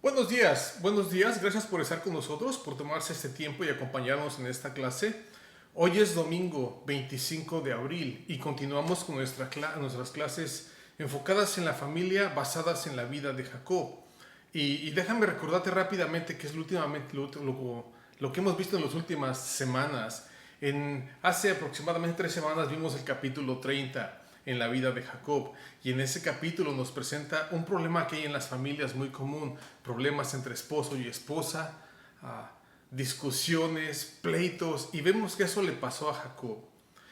Buenos días, gracias por estar con nosotros, por tomarse este tiempo y acompañarnos en esta clase. Hoy es domingo 25 de abril y continuamos con nuestras clases enfocadas en la familia, basadas en la vida de Jacob. Y déjame recordarte rápidamente que es lo que hemos visto en las últimas semanas. Hace aproximadamente 3 semanas vimos el capítulo 30 en la vida de Jacob, y en ese capítulo nos presenta un problema que hay en las familias muy común: problemas entre esposo y esposa, discusiones, pleitos, y vemos que eso le pasó a Jacob.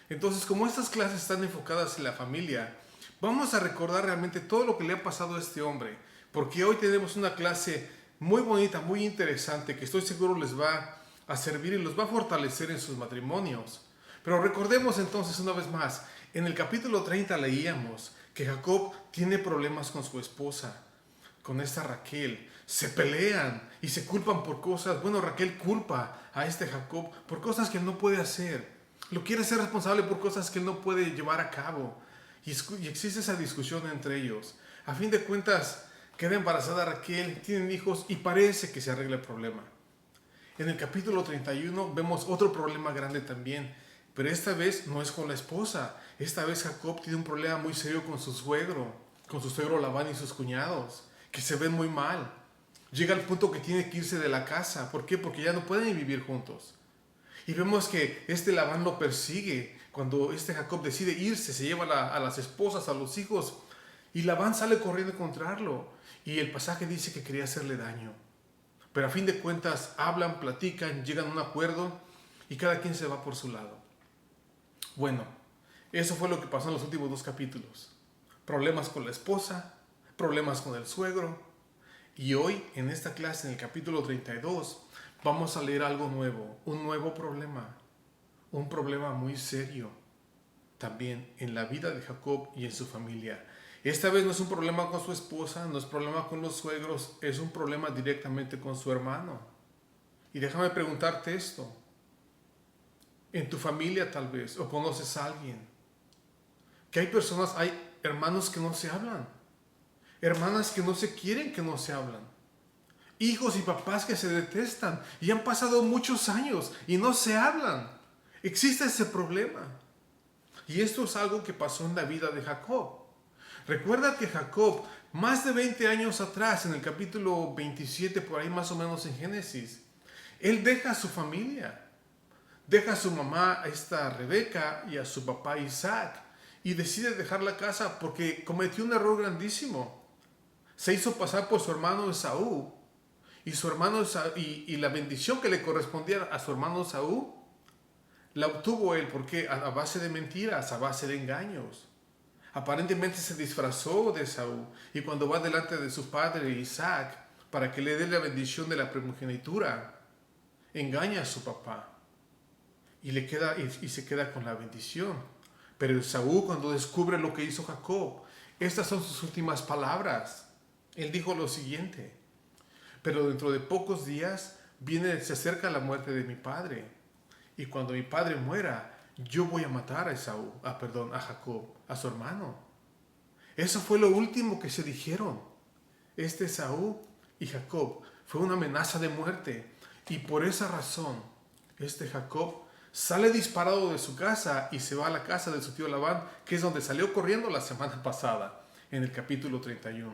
Entonces, como estas clases están enfocadas en la familia, vamos a recordar realmente todo lo que le ha pasado a este hombre, porque hoy tenemos una clase muy bonita, muy interesante, que estoy seguro les va a servir y los va a fortalecer en sus matrimonios. Pero recordemos entonces una vez más, en el capítulo 30 leíamos que Jacob tiene problemas con su esposa, con esta Raquel. Se pelean y se culpan por cosas. Bueno, Raquel culpa a este Jacob por cosas que él no puede hacer. Lo quiere ser responsable por cosas que él no puede llevar a cabo. Y existe esa discusión entre ellos. A fin de cuentas, queda embarazada Raquel, tienen hijos y parece que se arregla el problema. En el capítulo 31 vemos otro problema grande también, pero esta vez no es con la esposa. Esta vez Jacob tiene un problema muy serio con su suegro Labán y sus cuñados, que se ven muy mal. Llega al punto que tiene que irse de la casa. ¿Por qué? Porque ya no pueden vivir juntos. Y vemos que este Labán lo persigue. Cuando este Jacob decide irse, se lleva a las esposas, a los hijos, y Labán sale corriendo a encontrarlo. Y el pasaje dice que quería hacerle daño. Pero a fin de cuentas hablan, platican, llegan a un acuerdo y cada quien se va por su lado. Bueno, eso fue lo que pasó en los últimos 2 capítulos. Problemas con la esposa, problemas con el suegro. Y hoy, en esta clase, en el capítulo 32, vamos a leer algo nuevo, un nuevo problema. Un problema muy serio también en la vida de Jacob y en su familia. Esta vez no es un problema con su esposa, no es problema con los suegros, es un problema directamente con su hermano. Y déjame preguntarte esto. En tu familia tal vez, o conoces a alguien, que hay hermanos que no se hablan, hermanas que no se quieren, que no se hablan, hijos y papás que se detestan y han pasado muchos años y no se hablan. Existe ese problema. Y esto es algo que pasó en la vida de Jacob. Recuerda que Jacob, más de 20 años atrás, en el capítulo 27, por ahí más o menos en Génesis, él deja a su familia. Deja a su mamá, esta Rebeca, y a su papá Isaac, y decide dejar la casa porque cometió un error grandísimo. Se hizo pasar por su hermano Esaú, y la bendición que le correspondía a su hermano Esaú la obtuvo él, porque a base de mentiras, a base de engaños. Aparentemente se disfrazó de Esaú, y cuando va delante de su padre Isaac para que le dé la bendición de la primogenitura, engaña a su papá y se queda con la bendición. Pero Esaú, cuando descubre lo que hizo Jacob, estas son sus últimas palabras. Él dijo lo siguiente: pero dentro de pocos días se acerca la muerte de mi padre, y cuando mi padre muera, yo voy a matar a Jacob, a su hermano. Eso fue lo último que se dijeron. Esaú y Jacob fue una amenaza de muerte, y por esa razón Jacob sale disparado de su casa y se va a la casa de su tío Labán, que es donde salió corriendo la semana pasada, en el capítulo 31.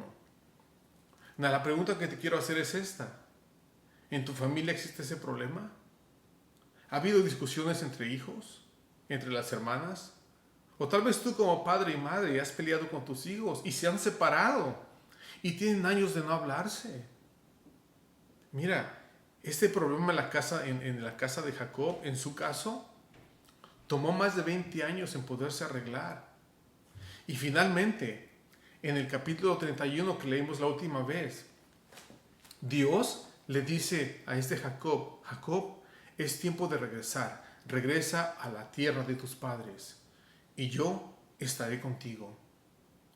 La pregunta que te quiero hacer es esta: ¿en tu familia existe ese problema? ¿Ha habido discusiones entre hijos? ¿Entre las hermanas? O tal vez tú, como padre y madre, has peleado con tus hijos y se han separado y tienen años de no hablarse. Mira, este problema en la casa de Jacob, en su caso, tomó más de 20 años en poderse arreglar. Y finalmente, en el capítulo 31 que leímos la última vez, Dios le dice a Jacob: Jacob, es tiempo de regresar. Regresa a la tierra de tus padres y yo estaré contigo.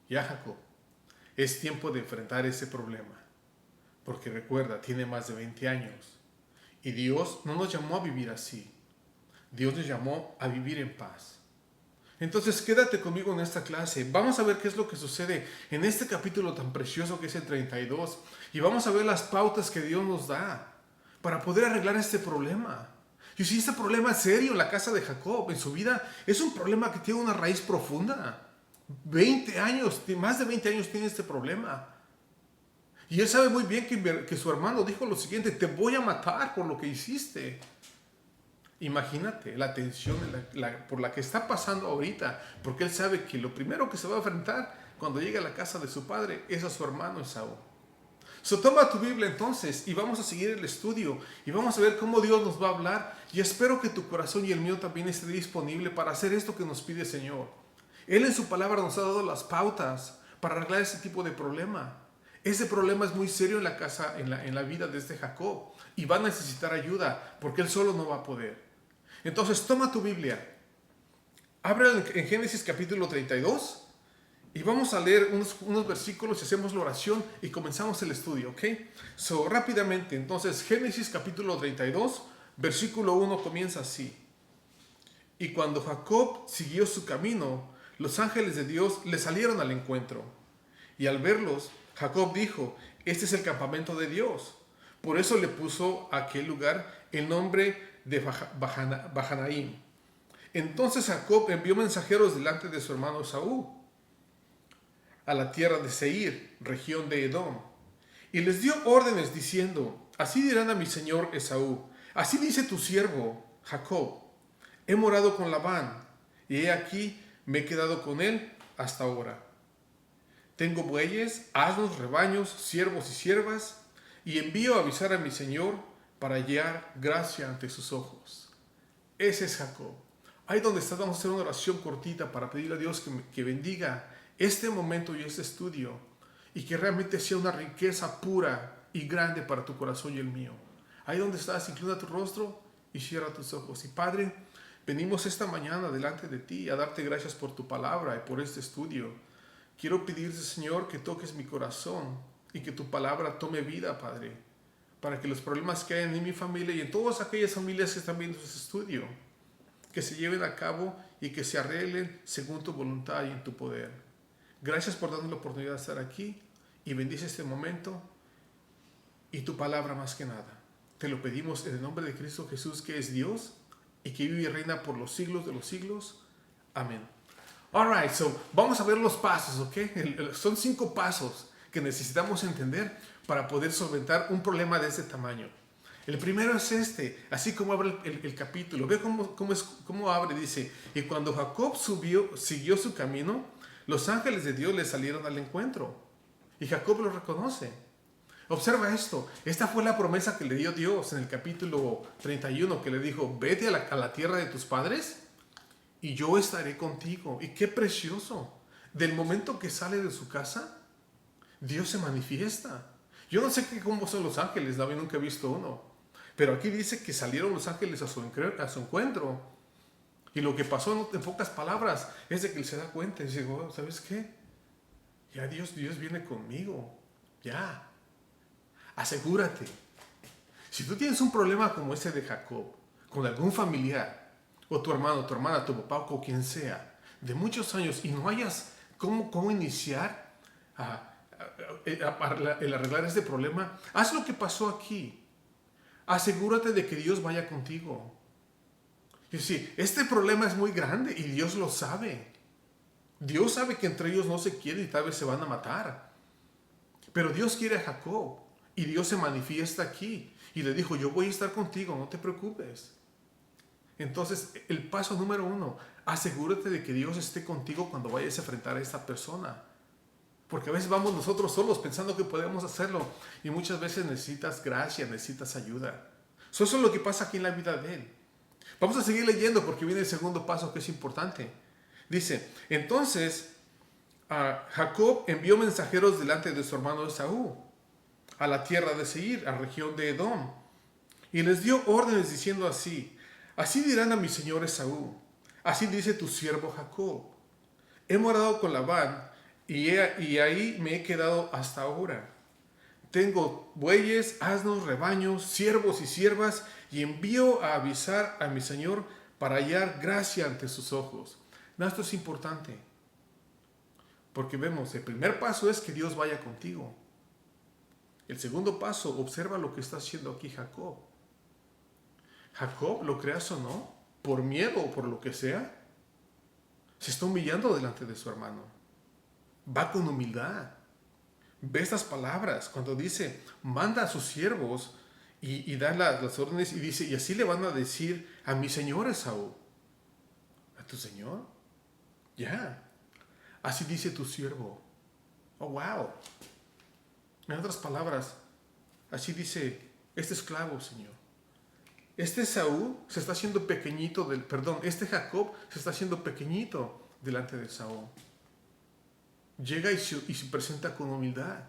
Ya, Jacob, es tiempo de enfrentar ese problema. Porque recuerda, tiene más de 20 años. Y Dios no nos llamó a vivir así. Dios nos llamó a vivir en paz. Entonces quédate conmigo en esta clase. Vamos a ver qué es lo que sucede en este capítulo tan precioso que es el 32. Y vamos a ver las pautas que Dios nos da para poder arreglar este problema. Y si este problema es serio en la casa de Jacob, en su vida, es un problema que tiene una raíz profunda. 20 años, más de 20 años tiene este problema. Y él sabe muy bien que su hermano dijo lo siguiente: te voy a matar por lo que hiciste. Imagínate la tensión por la que está pasando ahorita, porque él sabe que lo primero que se va a enfrentar cuando llegue a la casa de su padre es a su hermano Esaú. Toma tu Biblia entonces y vamos a seguir el estudio y vamos a ver cómo Dios nos va a hablar, y espero que tu corazón y el mío también esté disponible para hacer esto que nos pide el Señor. Él en su palabra nos ha dado las pautas para arreglar ese tipo de problema. Ese problema es muy serio en la casa, en la vida de este Jacob, y va a necesitar ayuda porque él solo no va a poder. Entonces toma tu Biblia, ábrela en Génesis capítulo 32 y vamos a leer unos versículos y hacemos la oración y comenzamos el estudio, ¿ok? Rápidamente, entonces Génesis capítulo 32, versículo 1 comienza así. Y cuando Jacob siguió su camino, los ángeles de Dios le salieron al encuentro. Y al verlos, Jacob dijo: este es el campamento de Dios. Por eso le puso a aquel lugar el nombre de Bahanaim. Entonces Jacob envió mensajeros delante de su hermano Esaú a la tierra de Seir, región de Edom, y les dio órdenes diciendo: así dirán a mi señor Esaú, así dice tu siervo Jacob, he morado con Labán, y he aquí me he quedado con él hasta ahora. Tengo bueyes, asnos, rebaños, siervos y siervas, y envío a avisar a mi señor para hallar gracia ante sus ojos. Ese es Jacob. Ahí donde estás, vamos a hacer una oración cortita para pedirle a Dios que bendiga este momento y este estudio, y que realmente sea una riqueza pura y grande para tu corazón y el mío. Ahí donde estás, inclina tu rostro y cierra tus ojos. Y Padre, venimos esta mañana delante de ti a darte gracias por tu palabra y por este estudio. Quiero pedirte, Señor, que toques mi corazón y que tu palabra tome vida, Padre, para que los problemas que hay en mi familia y en todas aquellas familias que están viendo este estudio, que se lleven a cabo y que se arreglen según tu voluntad y en tu poder. Gracias por darnos la oportunidad de estar aquí, y bendice este momento y tu palabra más que nada. Te lo pedimos en el nombre de Cristo Jesús, que es Dios y que vive y reina por los siglos de los siglos. Amén. Alright, vamos a ver los pasos, ¿ok? Son 5 pasos que necesitamos entender para poder solventar un problema de este tamaño. El primero es este, así como abre el capítulo. Ve cómo abre, dice: y cuando Jacob siguió su camino, los ángeles de Dios le salieron al encuentro. Y Jacob lo reconoce. Observa esto. Esta fue la promesa que le dio Dios en el capítulo 31, que le dijo: vete a la tierra de tus padres y yo estaré contigo. Y qué precioso. Del momento que sale de su casa, Dios se manifiesta. Yo no sé cómo son los ángeles, David nunca he visto uno. Pero aquí dice que salieron los ángeles a su encuentro. Y lo que pasó, en pocas palabras, es de que él se da cuenta y dice: oh, ¿sabes qué? Ya Dios viene conmigo. Ya. Asegúrate. Si tú tienes un problema como ese de Jacob, con algún familiar, o tu hermano, tu hermana, tu papá, o quien sea, de muchos años, y no hayas cómo iniciar el arreglar este problema, haz lo que pasó aquí. Asegúrate de que Dios vaya contigo. Es decir, este problema es muy grande y Dios lo sabe. Dios sabe que entre ellos no se quieren y tal vez se van a matar. Pero Dios quiere a Jacob y Dios se manifiesta aquí y le dijo: yo voy a estar contigo, no te preocupes. Entonces, el paso número 1, asegúrate de que Dios esté contigo cuando vayas a enfrentar a esta persona. Porque a veces vamos nosotros solos pensando que podemos hacerlo y muchas veces necesitas gracia, necesitas ayuda. Eso es lo que pasa aquí en la vida de él. Vamos a seguir leyendo porque viene el segundo paso, que es importante. Dice: entonces Jacob envió mensajeros delante de su hermano Esaú a la tierra de Seir, a la región de Edom, y les dio órdenes diciendo así: así dirán a mi señor Esaú, así dice tu siervo Jacob, he morado con Labán y ahí me he quedado hasta ahora. Tengo bueyes, asnos, rebaños, siervos y siervas, y envío a avisar a mi señor para hallar gracia ante sus ojos. No, esto es importante. Porque vemos, el primer paso es que Dios vaya contigo. El segundo paso, observa lo que está haciendo aquí Jacob. Jacob, lo creas o no, por miedo o por lo que sea, se está humillando delante de su hermano. Va con humildad. Ve estas palabras cuando dice, manda a sus siervos y da las órdenes y dice, y así le van a decir a mi señor Esaú. ¿A tu señor? Ya. Así dice tu siervo. Oh, wow. En otras palabras, así dice este esclavo, Señor. Este Esaú se está haciendo pequeñito, este Jacob se está haciendo pequeñito delante de Esaú. Llega y se presenta con humildad.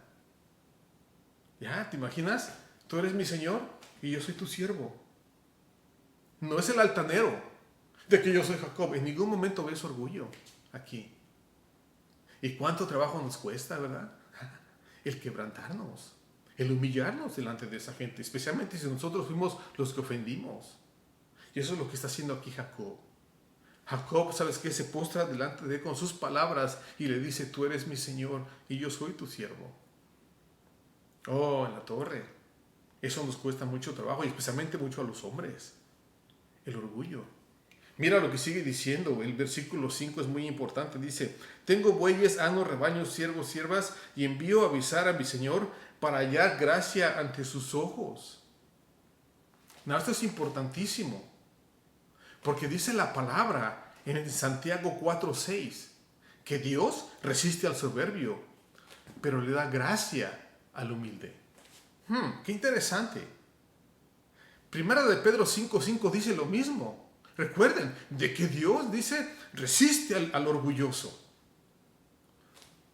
Ya, ¿te imaginas? Tú eres mi Señor y yo soy tu siervo. No es el altanero de que yo soy Jacob. En ningún momento ves orgullo aquí. ¿Y cuánto trabajo nos cuesta, verdad? El quebrantarnos, el humillarnos delante de esa gente, especialmente si nosotros fuimos los que ofendimos. Y eso es lo que está haciendo aquí Jacob. Jacob, ¿sabes qué? Se postra delante de él con sus palabras y le dice, tú eres mi Señor y yo soy tu siervo. Oh, en la torre. Eso nos cuesta mucho trabajo y especialmente mucho a los hombres. El orgullo. Mira lo que sigue diciendo, el versículo 5 es muy importante, dice, tengo bueyes, asnos, rebaños, siervos, siervas, y envío a avisar a mi Señor para hallar gracia ante sus ojos. No, esto es importantísimo, porque dice la palabra en Santiago 4:6, que Dios resiste al soberbio, pero le da gracia al humilde. Qué interesante. Primera de Pedro 5:5 dice lo mismo. Recuerden, de que Dios dice, resiste al orgulloso,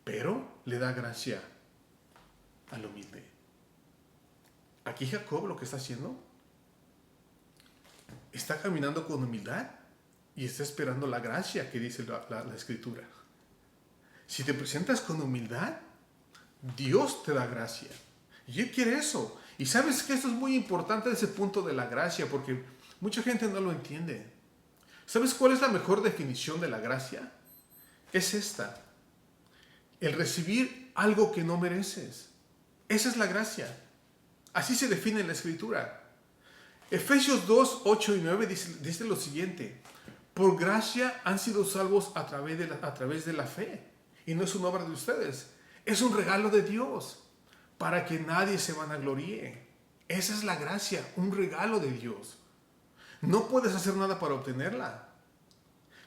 pero le da gracia al humilde. Aquí Jacob lo que está haciendo, está caminando con humildad y está esperando la gracia que dice la Escritura. Si te presentas con humildad, Dios te da gracia. Y Él quiere eso. Y sabes que esto es muy importante, ese punto de la gracia, porque mucha gente no lo entiende. ¿Sabes cuál es la mejor definición de la gracia? Es esta. El recibir algo que no mereces. Esa es la gracia. Así se define en la Escritura. Efesios 2, 8 y 9 dice lo siguiente. Por gracia han sido salvos a través de la fe. Y no es una obra de ustedes. Es un regalo de Dios. Para que nadie se vanagloríe. Esa es la gracia. Un regalo de Dios. No puedes hacer nada para obtenerla.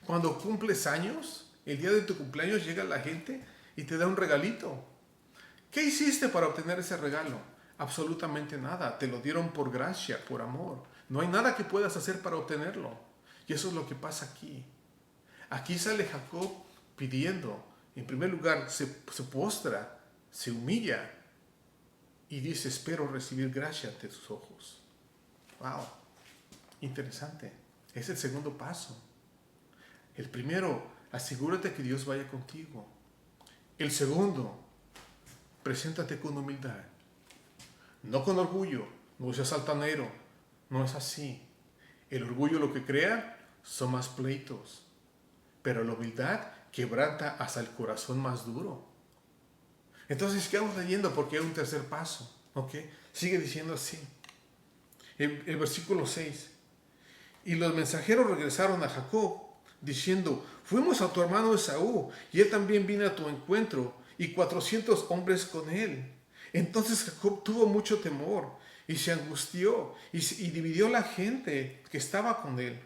Cuando cumples años, el día de tu cumpleaños llega la gente y te da un regalito. ¿Qué hiciste para obtener ese regalo? Absolutamente nada. Te lo dieron por gracia, por amor. No hay nada que puedas hacer para obtenerlo. Y eso es lo que pasa aquí. Aquí sale Jacob pidiendo. En primer lugar, se postra, se humilla y dice, espero recibir gracia ante tus ojos. Wow. Interesante. Es el segundo paso. El primero, asegúrate que Dios vaya contigo. El segundo, preséntate con humildad. No con orgullo, no seas altanero, no es así. El orgullo lo que crea son más pleitos. Pero la humildad quebranta hasta el corazón más duro. Entonces, ¿qué vamos leyendo? Porque hay un tercer paso. ¿Ok? Sigue diciendo así. El versículo 6. Y los mensajeros regresaron a Jacob, diciendo, fuimos a tu hermano Esaú, y él también vino a tu encuentro, y 400 hombres con él. Entonces Jacob tuvo mucho temor, y se angustió, y dividió la gente que estaba con él,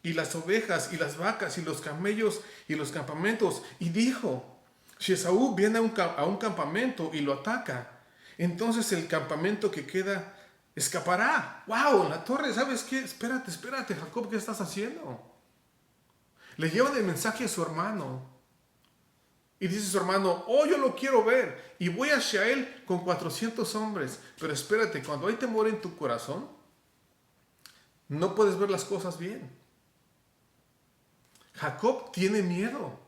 y las ovejas, y las vacas, y los camellos, y los campamentos, y dijo, si Esaú viene a un campamento y lo ataca, entonces el campamento que queda escapará. ¡Wow! En la torre, ¿sabes qué? Espérate, Jacob, ¿qué estás haciendo? Le llevan el mensaje a su hermano. Y dice su hermano, oh, yo lo quiero ver. Y voy hacia él con 400 hombres. Pero espérate, cuando hay temor en tu corazón, no puedes ver las cosas bien. Jacob tiene miedo.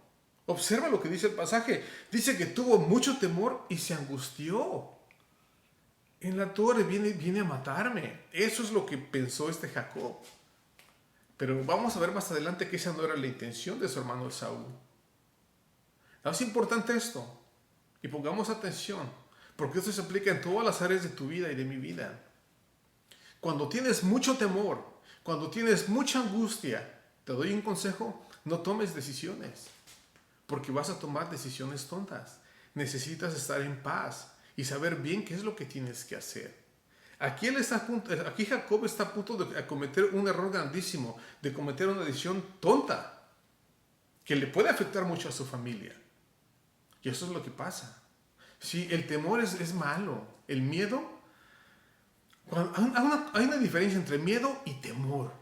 Observa lo que dice el pasaje. Dice que tuvo mucho temor y se angustió. En la torre viene a matarme. Eso es lo que pensó este Jacob. Pero vamos a ver más adelante que esa no era la intención de su hermano Esaú. Es importante esto. Y pongamos atención. Porque esto se aplica en todas las áreas de tu vida y de mi vida. Cuando tienes mucho temor, cuando tienes mucha angustia, te doy un consejo, no tomes decisiones. Porque vas a tomar decisiones tontas. Necesitas estar en paz y saber bien qué es lo que tienes que hacer. Aquí Jacob está a punto de cometer un error grandísimo, de cometer una decisión tonta, que le puede afectar mucho a su familia. Y eso es lo que pasa. Sí, el temor es malo. El miedo, hay una diferencia entre miedo y temor.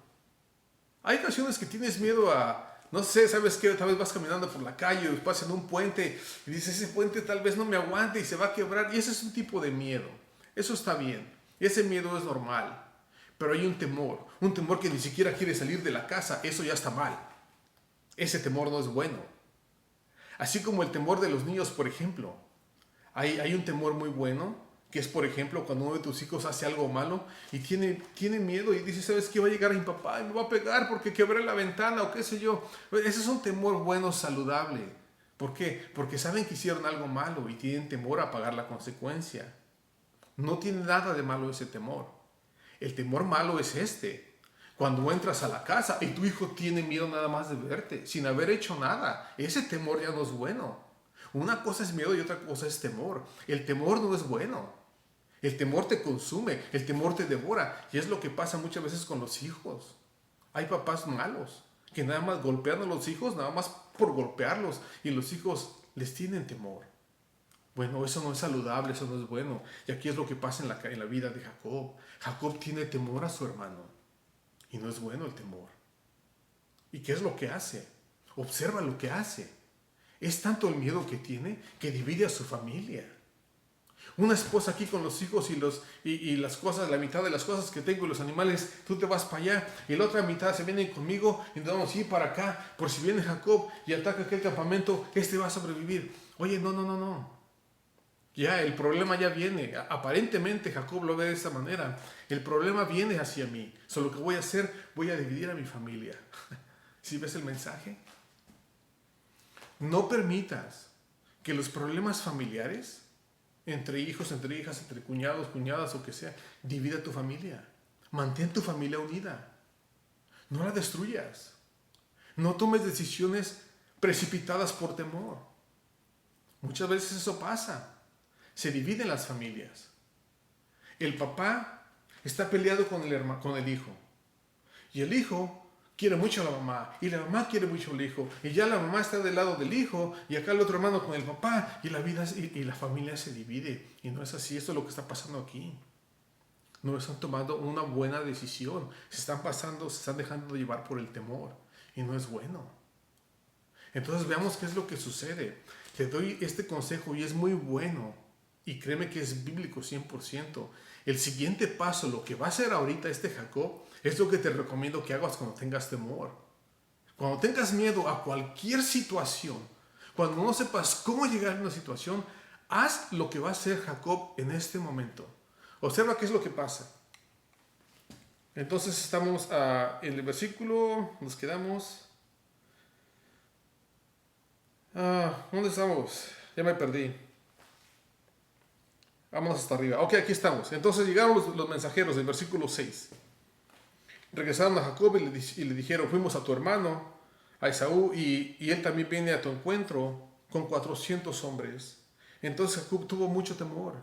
Hay ocasiones que tienes miedo a, no sé, ¿sabes qué? Tal vez vas caminando por la calle o vas en un puente y dices, ese puente tal vez no me aguante y se va a quebrar. Y ese es un tipo de miedo. Eso está bien. Ese miedo es normal. Pero hay un temor que ni siquiera quiere salir de la casa. Eso ya está mal. Ese temor no es bueno. Así como el temor de los niños, por ejemplo. Hay un temor muy bueno, que es, por ejemplo, cuando uno de tus hijos hace algo malo y tiene miedo y dice, ¿sabes qué? Va a llegar mi papá y me va a pegar porque quebré la ventana o qué sé yo. Ese es un temor bueno, saludable. ¿Por qué? Porque saben que hicieron algo malo y tienen temor a pagar la consecuencia. No tiene nada de malo ese temor. El temor malo es cuando entras a la casa y tu hijo tiene miedo nada más de verte, sin haber hecho nada. Ese temor ya no es bueno. Una cosa es miedo y otra cosa es temor. El temor no es bueno. El temor te consume, el temor te devora. Y es lo que pasa muchas veces con los hijos. Hay papás malos que nada más golpean a los hijos, nada más por golpearlos. Y los hijos les tienen temor. Bueno, eso no es saludable, eso no es bueno. Y aquí es lo que pasa en la vida de Jacob. Jacob tiene temor a su hermano. Y no es bueno el temor. ¿Y qué es lo que hace? Observa lo que hace. Es tanto el miedo que tiene que divide a su familia. Una esposa aquí con los hijos y las cosas, la mitad de las cosas que tengo y los animales, tú te vas para allá. Y la otra mitad se vienen conmigo y nos vamos a ir para acá. Por si viene Jacob y ataca aquel campamento, va a sobrevivir. Oye, no. Ya, el problema ya viene. Aparentemente Jacob lo ve de esta manera. El problema viene hacia mí. Solo que voy a hacer, voy a dividir a mi familia. ¿Sí ves el mensaje? No permitas que los problemas familiares, entre hijos, entre hijas, entre cuñados, cuñadas o que sea, divida tu familia. Mantén tu familia unida. No la destruyas. No tomes decisiones precipitadas por temor. Muchas veces eso pasa. Se dividen las familias. El papá está peleado con el hijo. Y el hijo quiere mucho a la mamá. Y la mamá quiere mucho al hijo. Y ya la mamá está del lado del hijo. Y acá el otro hermano con el papá. Y la familia se divide. Y no es así. Esto es lo que está pasando aquí. No están tomando una buena decisión. Se están dejando de llevar por el temor. Y no es bueno. Entonces veamos qué es lo que sucede. Te doy este consejo y es muy bueno. Y créeme que es bíblico 100%. El siguiente paso, lo que va a hacer ahorita Jacob, es lo que te recomiendo que hagas cuando tengas temor. Cuando tengas miedo a cualquier situación, cuando no sepas cómo llegar a una situación, haz lo que va a hacer Jacob en este momento. Observa qué es lo que pasa. Entonces estamos en el versículo, nos quedamos... ¿dónde estamos? Ya me perdí. Vámonos hasta arriba. Ok, aquí estamos. Entonces llegaron los mensajeros del versículo 6. Regresaron a Jacob y le dijeron, fuimos a tu hermano, a Esaú, y él también viene a tu encuentro con 400 hombres. Entonces Jacob tuvo mucho temor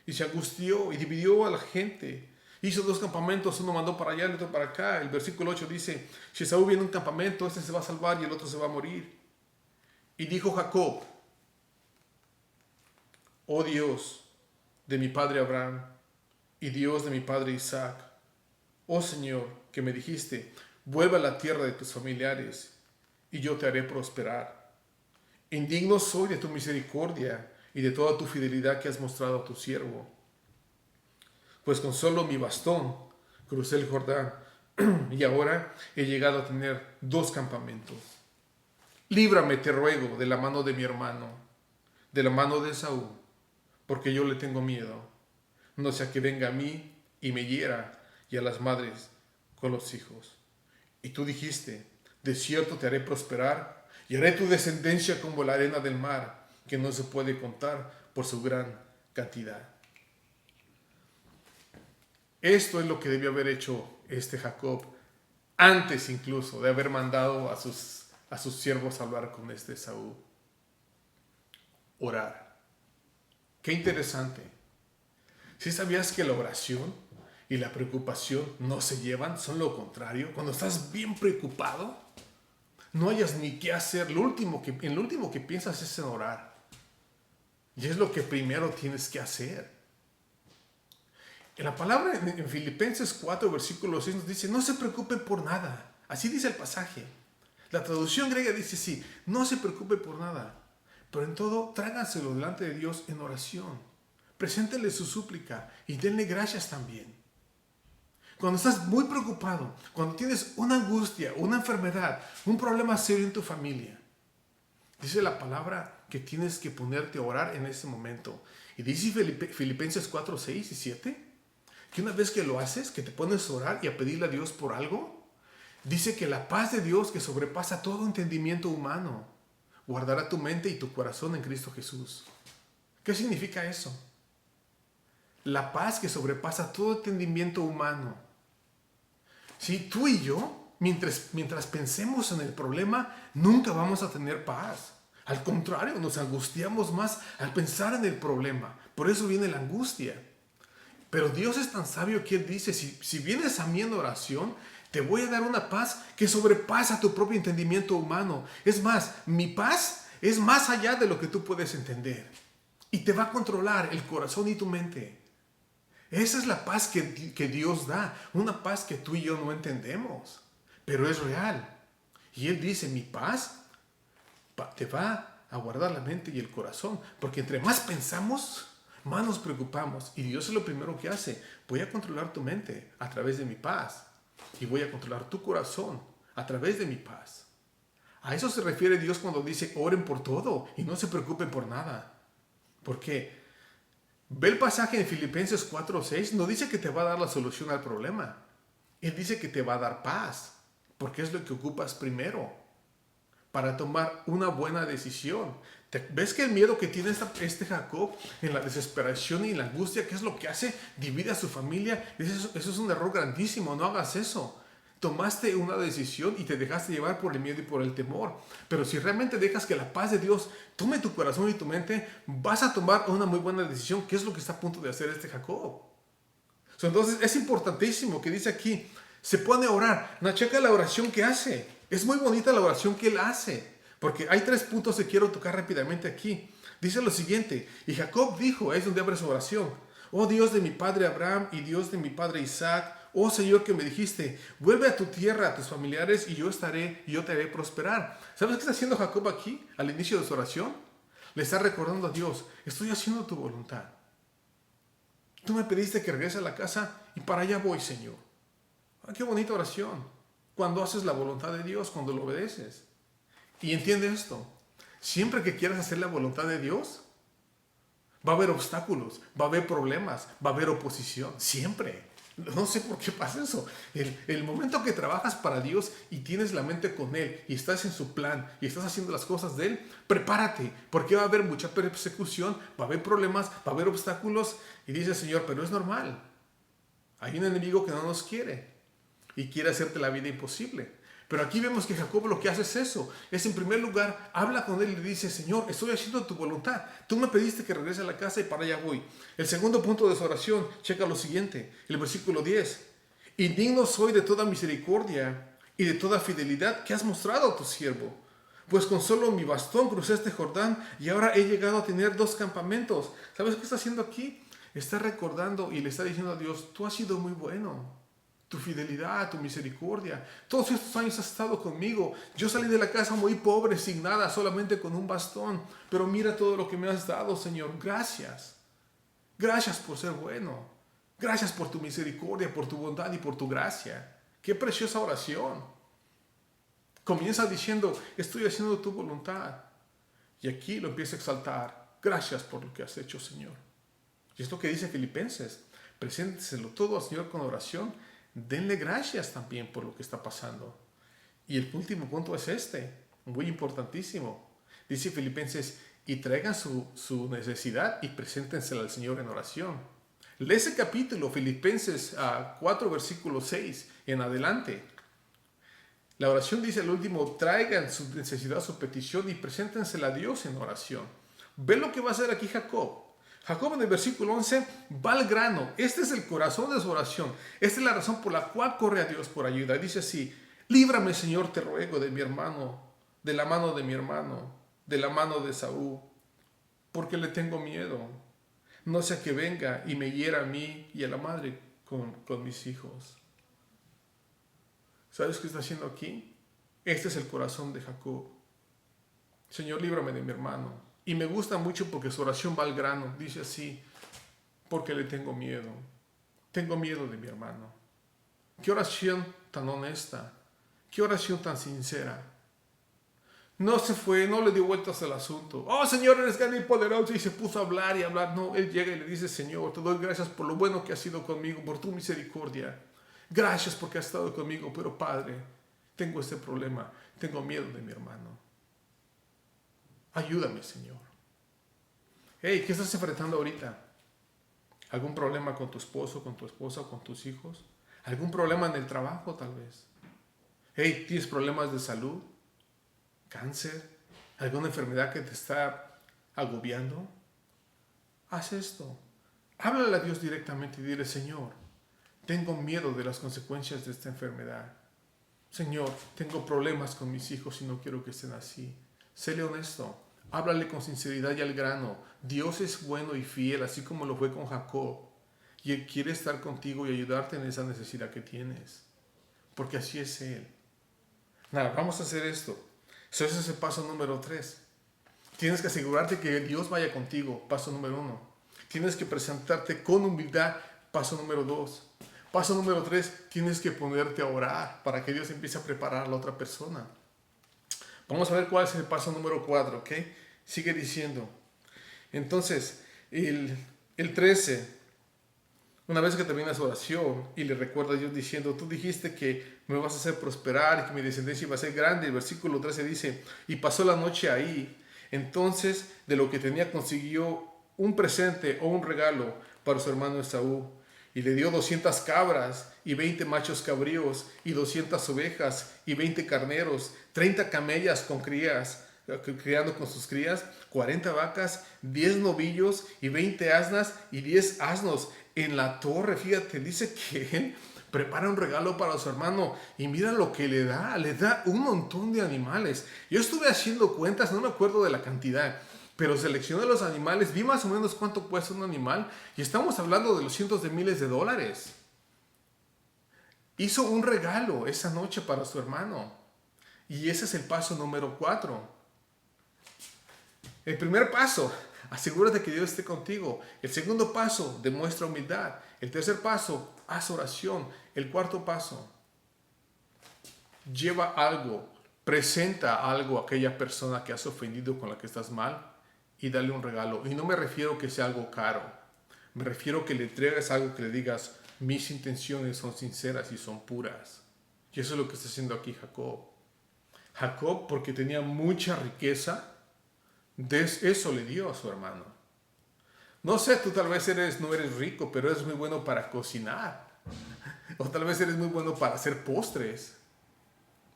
y se angustió y dividió a la gente. Hizo 2 campamentos, uno mandó para allá, el otro para acá. El versículo 8 dice, si Esaú viene a un campamento, este se va a salvar y el otro se va a morir. Y dijo Jacob, oh Dios de mi padre Abraham y Dios de mi padre Isaac, oh Señor, que me dijiste, vuelve a la tierra de tus familiares y yo te haré prosperar. Indigno soy de tu misericordia y de toda tu fidelidad que has mostrado a tu siervo. Pues con solo mi bastón crucé el Jordán y ahora he llegado a tener 2 campamentos. Líbrame, te ruego, de la mano de mi hermano, de la mano de Esaú, porque yo le tengo miedo, no sea que venga a mí y me hiera y a las madres con los hijos. Y tú dijiste, de cierto te haré prosperar y haré tu descendencia como la arena del mar, que no se puede contar por su gran cantidad. Esto es lo que debió haber hecho este Jacob antes incluso de haber mandado a sus siervos a hablar con este Esaú. Orar. Qué interesante. ¿Sí sabías que la oración y la preocupación no se llevan? Son lo contrario. Cuando estás bien preocupado, no hayas ni qué hacer. Lo último que piensas es en orar. Y es lo que primero tienes que hacer. En la palabra en Filipenses 4, versículo 6 nos dice, no se preocupen por nada. Así dice el pasaje. La traducción griega dice sí, no se preocupe por nada. Pero en todo, tráganselo delante de Dios en oración. Preséntenle su súplica y denle gracias también. Cuando estás muy preocupado, cuando tienes una angustia, una enfermedad, un problema serio en tu familia, dice la palabra que tienes que ponerte a orar en ese momento. Y dice Filipenses 4, 6 y 7, que una vez que lo haces, que te pones a orar y a pedirle a Dios por algo, dice que la paz de Dios que sobrepasa todo entendimiento humano, guardará tu mente y tu corazón en Cristo Jesús. ¿Qué significa eso? La paz que sobrepasa todo entendimiento humano. Si tú y yo, mientras pensemos en el problema, nunca vamos a tener paz. Al contrario, nos angustiamos más al pensar en el problema. Por eso viene la angustia. Pero Dios es tan sabio que Él dice, si vienes a mí en oración, te voy a dar una paz que sobrepasa tu propio entendimiento humano. Es más, mi paz es más allá de lo que tú puedes entender. Y te va a controlar el corazón y tu mente. Esa es la paz que Dios da, una paz que tú y yo no entendemos, pero es real. Y Él dice, mi paz te va a guardar la mente y el corazón, porque entre más pensamos, más nos preocupamos. Y Dios es lo primero que hace, voy a controlar tu mente a través de mi paz, y voy a controlar tu corazón a través de mi paz. A eso se refiere Dios cuando dice, oren por todo y no se preocupen por nada. ¿Por qué? Ve el pasaje en Filipenses 4:6, no dice que te va a dar la solución al problema. Él dice que te va a dar paz, porque es lo que ocupas primero para tomar una buena decisión. ¿Ves que el miedo que tiene este Jacob en la desesperación y en la angustia, qué es lo que hace? Divide a su familia. Eso es un error grandísimo, no hagas eso. Tomaste una decisión y te dejaste llevar por el miedo y por el temor. Pero si realmente dejas que la paz de Dios tome tu corazón y tu mente, vas a tomar una muy buena decisión, que es lo que está a punto de hacer este Jacob. Entonces es importantísimo que dice aquí, se pone a orar. Checa la oración que hace. Es muy bonita la oración que él hace. Porque hay 3 puntos que quiero tocar rápidamente aquí. Dice lo siguiente, y Jacob dijo, es donde abre su oración, oh Dios de mi padre Abraham y Dios de mi padre Isaac, oh Señor que me dijiste, vuelve a tu tierra, a tus familiares y yo te haré prosperar. ¿Sabes qué está haciendo Jacob aquí al inicio de su oración? Le está recordando a Dios, estoy haciendo tu voluntad. Tú me pediste que regrese a la casa y para allá voy, Señor. Qué bonita oración. Cuando haces la voluntad de Dios, cuando lo obedeces. Y entiende esto, siempre que quieras hacer la voluntad de Dios, va a haber obstáculos, va a haber problemas, va a haber oposición, siempre. No sé por qué pasa eso. El momento que trabajas para Dios y tienes la mente con Él y estás en su plan y estás haciendo las cosas de Él, prepárate, porque va a haber mucha persecución, va a haber problemas, va a haber obstáculos. Y dice, Señor, pero es normal. Hay un enemigo que no nos quiere y quiere hacerte la vida imposible. Pero aquí vemos que Jacob lo que hace es eso. Es en primer lugar, habla con él y le dice, Señor, estoy haciendo tu voluntad. Tú me pediste que regrese a la casa y para allá voy. El segundo punto de su oración, checa lo siguiente. El versículo 10. Indigno soy de toda misericordia y de toda fidelidad que has mostrado a tu siervo. Pues con solo mi bastón crucé este Jordán y ahora he llegado a tener 2 campamentos. ¿Sabes qué está haciendo aquí? Está recordando y le está diciendo a Dios, tú has sido muy bueno. Tu fidelidad, tu misericordia. Todos estos años has estado conmigo. Yo salí de la casa muy pobre, sin nada, solamente con un bastón. Pero mira todo lo que me has dado, Señor. Gracias. Gracias por ser bueno. Gracias por tu misericordia, por tu bondad y por tu gracia. Qué preciosa oración. Comienza diciendo, estoy haciendo tu voluntad. Y aquí lo empieza a exaltar. Gracias por lo que has hecho, Señor. Y es lo que dice Filipenses. Presénteselo todo al Señor con oración. Denle gracias también por lo que está pasando. Y el último punto es muy importantísimo. Dice Filipenses, y traigan su necesidad y preséntensela al Señor en oración. Lee ese capítulo, Filipenses 4, versículo 6 en adelante. La oración dice al último, traigan su necesidad, su petición y preséntensela a Dios en oración. Ve lo que va a hacer aquí Jacob. Jacob en el versículo 11 va al grano. Este es el corazón de su oración. Esta es la razón por la cual corre a Dios por ayuda. Dice así, líbrame Señor, te ruego, de mi hermano, de la mano de mi hermano, de la mano de Saúl, porque le tengo miedo. No sea que venga y me hiera a mí y a la madre con mis hijos. ¿Sabes qué está haciendo aquí? Este es el corazón de Jacob. Señor, líbrame de mi hermano. Y me gusta mucho porque su oración va al grano. Dice así, porque le tengo miedo. Tengo miedo de mi hermano. Qué oración tan honesta. Qué oración tan sincera. No se fue, no le dio vueltas al asunto. Oh, Señor, eres grande y poderoso. Y se puso a hablar y hablar. No, él llega y le dice, Señor, te doy gracias por lo bueno que has sido conmigo, por tu misericordia. Gracias porque has estado conmigo, pero Padre, tengo este problema. Tengo miedo de mi hermano. Ayúdame, Señor. Hey, ¿qué estás enfrentando ahorita? ¿Algún problema con tu esposo, con tu esposa, con tus hijos? ¿Algún problema en el trabajo, tal vez? Hey, ¿tienes problemas de salud? ¿Cáncer? ¿Alguna enfermedad que te está agobiando? Haz esto. Háblale a Dios directamente y dile, Señor, tengo miedo de las consecuencias de esta enfermedad. Señor, tengo problemas con mis hijos y no quiero que estén así. Séle honesto. Háblale con sinceridad y al grano. Dios es bueno y fiel, así como lo fue con Jacob. Y Él quiere estar contigo y ayudarte en esa necesidad que tienes. Porque así es Él. Nada, vamos a hacer esto. Eso es el paso número 3. Tienes que asegurarte que Dios vaya contigo. Paso número 1. Tienes que presentarte con humildad. Paso número 2. Paso número 3. Tienes que ponerte a orar para que Dios empiece a preparar a la otra persona. Vamos a ver cuál es el paso número 4, ¿ok? Sigue diciendo. Entonces, el 13, una vez que termina su oración y le recuerda a Dios diciendo, tú dijiste que me vas a hacer prosperar y que mi descendencia iba a ser grande. El versículo 13 dice, y pasó la noche ahí. Entonces, de lo que tenía consiguió un presente o un regalo para su hermano Esaú. Y le dio 200 cabras y 20 machos cabríos y 200 ovejas y 20 carneros, 30 camellas con crías, criando con sus crías, 40 vacas, 10 novillos y 20 asnas y 10 asnos en la torre. Fíjate, dice que él prepara un regalo para su hermano y mira lo que le da un montón de animales. Yo estuve haciendo cuentas, no me acuerdo de la cantidad, pero seleccioné los animales, vi más o menos cuánto cuesta un animal y estamos hablando de los cientos de miles de dólares. Hizo un regalo esa noche para su hermano y ese es el paso número 4. El primer paso, asegúrate que Dios esté contigo. El segundo paso, demuestra humildad. El tercer paso, haz oración. El cuarto paso, lleva algo, presenta algo a aquella persona que has ofendido, con la que estás mal, y dale un regalo. Y no me refiero que sea algo caro. Me refiero que le entregues algo que le digas, mis intenciones son sinceras y son puras. Y eso es lo que está haciendo aquí Jacob. Jacob, porque tenía mucha riqueza, eso le dio a su hermano. No sé, tú tal vez no eres rico, pero eres muy bueno para cocinar. O tal vez eres muy bueno para hacer postres.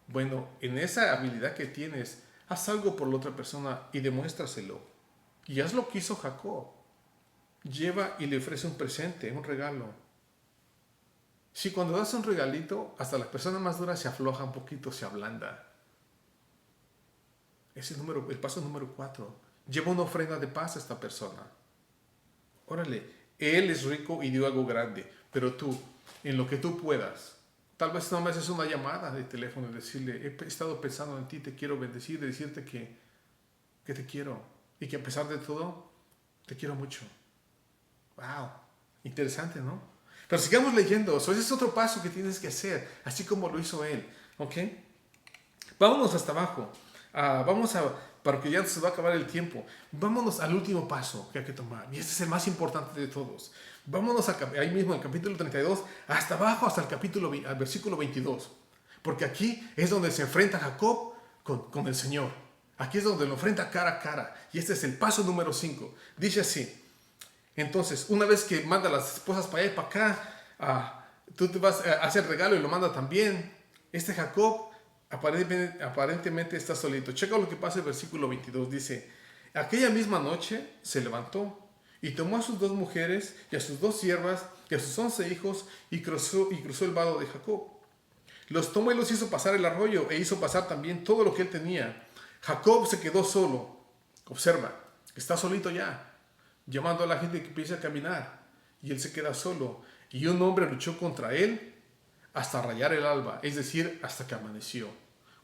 Bueno, en esa habilidad que tienes, haz algo por la otra persona y demuéstraselo. Y haz lo que hizo Jacob. Lleva y le ofrece un presente, un regalo. Si cuando das un regalito, hasta la persona más dura se afloja un poquito, se ablanda. Es el paso número 4. Lleva una ofrenda de paz a esta persona. Órale, él es rico y dio algo grande, pero tú, en lo que tú puedas, tal vez no me haces una llamada de teléfono y decirle, he estado pensando en ti, te quiero bendecir, decirte que te quiero y que a pesar de todo, te quiero mucho. Wow, interesante, ¿no? Pero sigamos leyendo, ese es otro paso que tienes que hacer, así como lo hizo él, ¿ok? Vámonos hasta abajo. Para que ya se va a acabar el tiempo, vámonos al último paso que hay que tomar. Y este es el más importante de todos. Vámonos ahí mismo, en el capítulo 32, hasta abajo, hasta el versículo 22. Porque aquí es donde se enfrenta Jacob con el Señor. Aquí es donde lo enfrenta cara a cara. Y este es el paso número 5. Dice así. Entonces, una vez que manda a las esposas para allá y para acá, tú te vas a hacer regalo y lo manda también. Este Jacob aparentemente está solito. Checa lo que pasa en el versículo 22. Dice, aquella misma noche se levantó y tomó a sus 2 mujeres y a sus 2 siervas y a sus 11 hijos y cruzó el vado de Jacob. Los tomó y los hizo pasar el arroyo e hizo pasar también todo lo que él tenía. Jacob se quedó solo. Observa, está solito ya, llamando a la gente que empiece a caminar. Y él se queda solo. Y un hombre luchó contra él hasta rayar el alba, es decir, hasta que amaneció.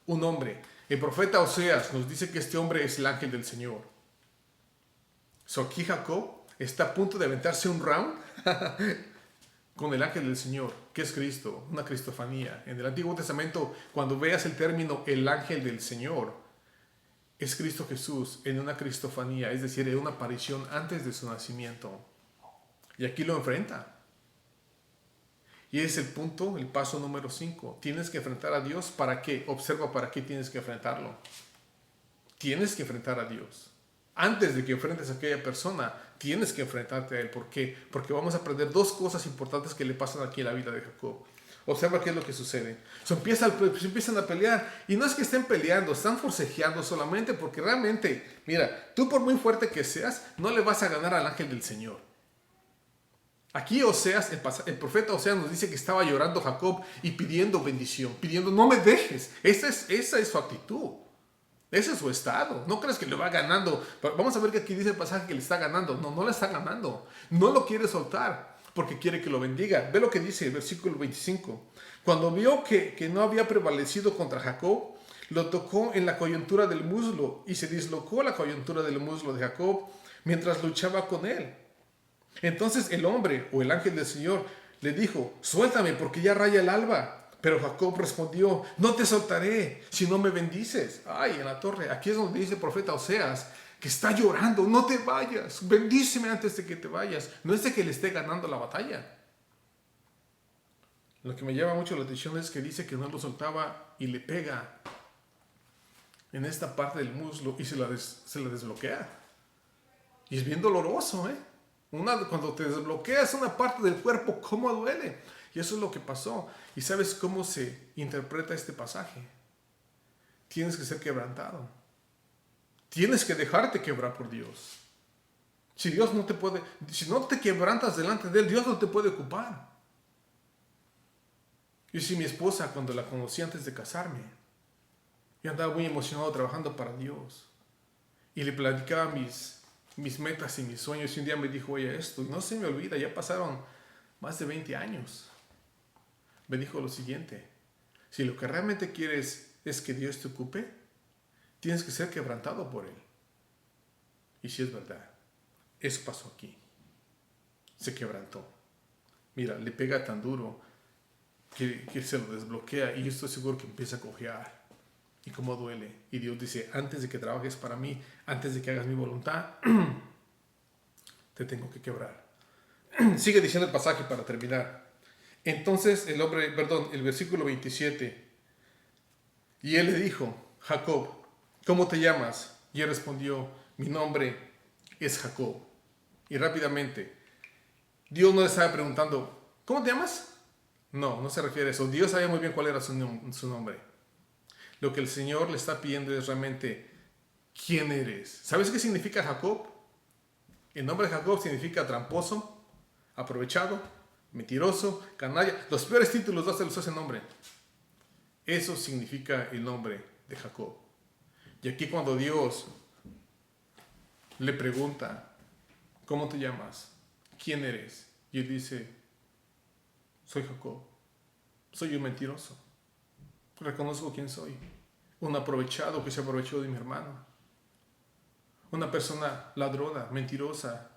Un hombre. El profeta Oseas nos dice que este hombre es el ángel del Señor. Aquí Jacob está a punto de aventarse un round con el ángel del Señor, que es Cristo, una cristofanía. En el Antiguo Testamento, cuando veas el término el ángel del Señor, es Cristo Jesús en una cristofanía, es decir, en una aparición antes de su nacimiento. Y aquí lo enfrenta. Y es el punto, el paso número 5. Tienes que enfrentar a Dios. ¿Para qué? Observa para qué tienes que enfrentarlo. Tienes que enfrentar a Dios. Antes de que enfrentes a aquella persona, tienes que enfrentarte a Él. ¿Por qué? Porque vamos a aprender 2 cosas importantes que le pasan aquí en la vida de Jacob. Observa qué es lo que sucede. Se empiezan a pelear. Y no es que estén peleando, están forcejeando solamente porque realmente, mira, tú por muy fuerte que seas, no le vas a ganar al ángel del Señor. Aquí Oseas, el profeta Oseas nos dice que estaba llorando Jacob y pidiendo bendición, pidiendo no me dejes. Esa es su actitud. Ese es su estado. No crees que le va ganando. Vamos a ver que aquí dice el pasaje que le está ganando. No, no le está ganando. No lo quiere soltar porque quiere que lo bendiga. Ve lo que dice el versículo 25. Cuando vio que no había prevalecido contra Jacob, lo tocó en la coyuntura del muslo y se dislocó la coyuntura del muslo de Jacob mientras luchaba con él. Entonces el hombre o el ángel del Señor le dijo, suéltame porque ya raya el alba. Pero Jacob respondió, no te soltaré si no me bendices. Ay, en la torre, aquí es donde dice el profeta Oseas que está llorando, no te vayas, bendíceme antes de que te vayas. No es de que le esté ganando la batalla. Lo que me llama mucho la atención es que dice que no lo soltaba y le pega en esta parte del muslo y se la desbloquea. Y es bien doloroso, ¿eh? Cuando te desbloqueas una parte del cuerpo, ¿cómo duele? Y eso es lo que pasó. ¿Y sabes cómo se interpreta este pasaje? Tienes que ser quebrantado. Tienes que dejarte quebrar por Dios. Si no te quebrantas delante de Él, Dios no te puede ocupar. Y si mi esposa, cuando la conocí antes de casarme, yo andaba muy emocionado trabajando para Dios. Y le platicaba mis metas y mis sueños. Y un día me dijo, oye, esto, y no se me olvida, ya pasaron más de 20 años. Me dijo lo siguiente, si lo que realmente quieres es que Dios te ocupe, tienes que ser quebrantado por Él. Y si es verdad, eso pasó aquí. Se quebrantó. Mira, le pega tan duro que se lo desbloquea y yo estoy seguro que empieza a cojear. Y cómo duele. Y Dios dice, antes de que trabajes para mí, antes de que hagas mi voluntad, te tengo que quebrar. Sigue diciendo el pasaje para terminar. Entonces el versículo 27. Y él le dijo, Jacob, ¿cómo te llamas? Y él respondió, mi nombre es Jacob. Y rápidamente, Dios no le estaba preguntando, ¿cómo te llamas? No, no se refiere a eso. Dios sabía muy bien cuál era su nombre. Lo que el Señor le está pidiendo es realmente, ¿quién eres? ¿Sabes qué significa Jacob? El nombre de Jacob significa tramposo, aprovechado, mentiroso, canalla. Los peores títulos dáselos a ese nombre. Eso significa el nombre de Jacob. Y aquí cuando Dios le pregunta, ¿cómo te llamas? ¿Quién eres? Y él dice, soy Jacob. Soy un mentiroso. Reconozco quién soy. Un aprovechado que se aprovechó de mi hermano. Una persona ladrona, mentirosa,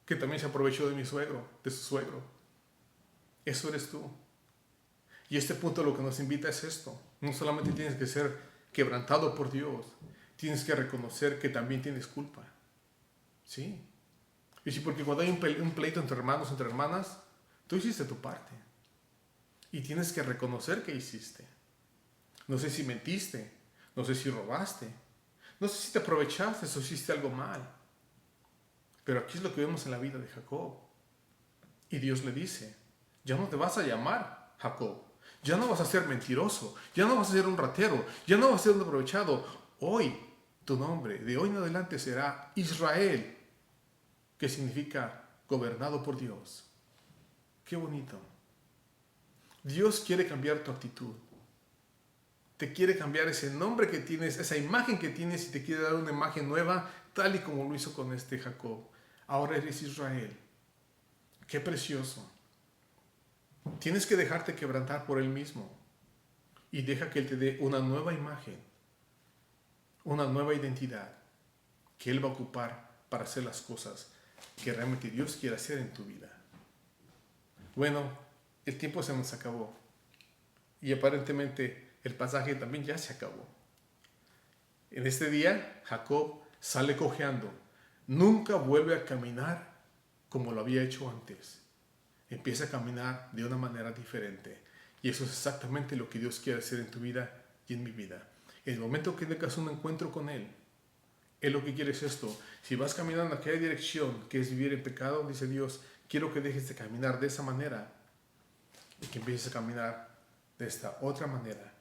que también se aprovechó de mi suegro, de su suegro. Eso eres tú. Y este punto lo que nos invita es esto. No solamente tienes que ser quebrantado por Dios, tienes que reconocer que también tienes culpa. ¿Sí? Y sí, porque cuando hay un pleito entre hermanos, entre hermanas, tú hiciste tu parte. Y tienes que reconocer que hiciste. No sé si mentiste, no sé si robaste, no sé si te aprovechaste o hiciste algo mal. Pero aquí es lo que vemos en la vida de Jacob. Y Dios le dice, ya no te vas a llamar Jacob, ya no vas a ser mentiroso, ya no vas a ser un ratero, ya no vas a ser un aprovechado. Hoy tu nombre, de hoy en adelante, será Israel, que significa gobernado por Dios. Qué bonito. Dios quiere cambiar tu actitud. Te quiere cambiar ese nombre que tienes, esa imagen que tienes, y te quiere dar una imagen nueva, tal y como lo hizo con este Jacob. Ahora eres Israel. Qué precioso. Tienes que dejarte quebrantar por Él mismo y deja que Él te dé una nueva imagen, una nueva identidad que Él va a ocupar para hacer las cosas que realmente Dios quiere hacer en tu vida. Bueno, el tiempo se nos acabó y aparentemente el pasaje también ya se acabó. En este día, Jacob sale cojeando. Nunca vuelve a caminar como lo había hecho antes. Empieza a caminar de una manera diferente. Y eso es exactamente lo que Dios quiere hacer en tu vida y en mi vida. En el momento que tengas un encuentro con Él, Él lo que quiere es esto. Si vas caminando en aquella dirección que es vivir en pecado, dice Dios, quiero que dejes de caminar de esa manera y que empieces a caminar de esta otra manera.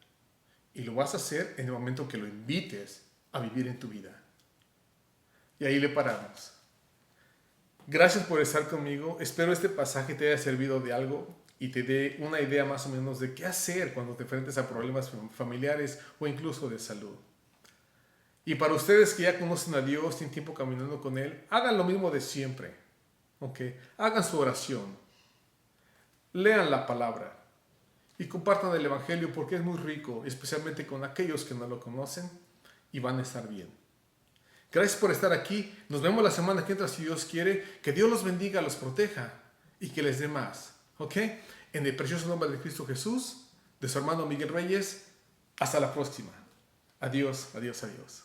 Y lo vas a hacer en el momento que lo invites a vivir en tu vida. Y ahí le paramos. Gracias por estar conmigo. Espero este pasaje te haya servido de algo y te dé una idea más o menos de qué hacer cuando te enfrentes a problemas familiares o incluso de salud. Y para ustedes que ya conocen a Dios, tienen tiempo caminando con Él, hagan lo mismo de siempre. ¿Okay? Hagan su oración. Lean la palabra. Y compartan el Evangelio porque es muy rico, especialmente con aquellos que no lo conocen y van a estar bien. Gracias por estar aquí. Nos vemos la semana que entra si Dios quiere. Que Dios los bendiga, los proteja y que les dé más. ¿Ok? En el precioso nombre de Cristo Jesús, de su hermano Miguel Reyes. Hasta la próxima. Adiós, adiós, adiós.